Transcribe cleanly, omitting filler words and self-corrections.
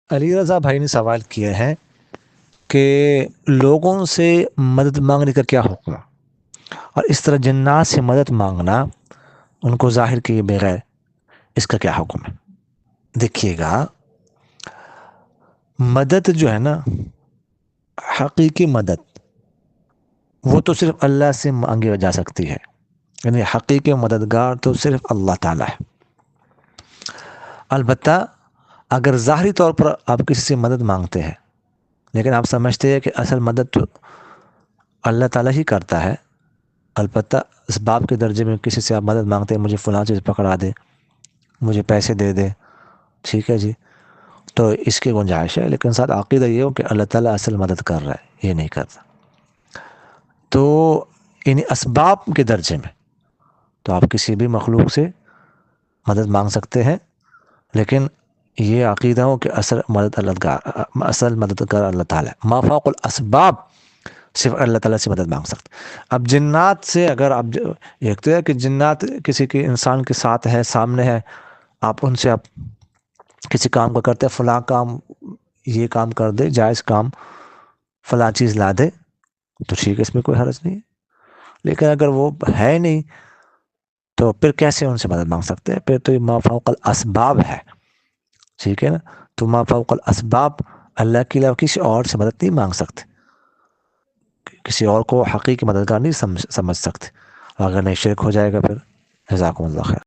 علی رضا بھائی نے سوال کیا ہے کہ لوگوں سے مدد مانگنے کا کیا حکم ہے، اور اس طرح جنات سے مدد مانگنا ان کو ظاہر کیے بغیر اس کا کیا حکم ہے۔ دیکھیے گا، مدد جو ہے نا، حقیقی مدد وہ تو صرف اللہ سے مانگی جا سکتی ہے، یعنی حقیقی مددگار تو صرف اللہ تعالیٰ ہے۔ البتہ اگر ظاہری طور پر آپ کسی سے مدد مانگتے ہیں لیکن آپ سمجھتے ہیں کہ اصل مدد تو اللہ تعالیٰ ہی کرتا ہے، البتہ اسباب کے درجے میں کسی سے آپ مدد مانگتے ہیں، مجھے فلاں چیز پکڑا دے، مجھے پیسے دے دے، ٹھیک ہے جی، تو اس کی گنجائش ہے، لیکن ساتھ عقیدہ یہ ہو کہ اللہ تعالیٰ اصل مدد کر رہا ہے، یہ نہیں کرتا۔ تو یعنی اسباب کے درجے میں تو آپ کسی بھی مخلوق سے مدد مانگ سکتے ہیں، لیکن یہ عقیدہ ہو کہ اصل مددگار اللہ تعالیٰ ہے۔ ما فوق الاسباب صرف اللہ تعالیٰ سے مدد مانگ سکتے۔ اب جنات سے اگر آپ دیکھتے ہیں کہ جنات کسی کے انسان کے ساتھ ہے، سامنے ہے، آپ ان سے آپ کسی کام کو کرتے ہیں، فلاں کام، یہ کام کر دے، جائز کام، فلاں چیز لا دے، تو ٹھیک ہے، اس میں کوئی حرج نہیں ہے۔ لیکن اگر وہ ہے نہیں تو پھر کیسے ان سے مدد مانگ سکتے ہیں؟ پھر تو یہ ما فوق الاسباب ہے، ٹھیک ہے نا۔ تو ما فوق الاسباب اللہ کے علاوہ کسی اور سے مدد نہیں مانگ سکتے، کسی اور کو حقیقی مددگار نہیں سمجھ سکتے، اگر نہیں شرک ہو جائے گا پھر۔ جزاکم اللہ خیر۔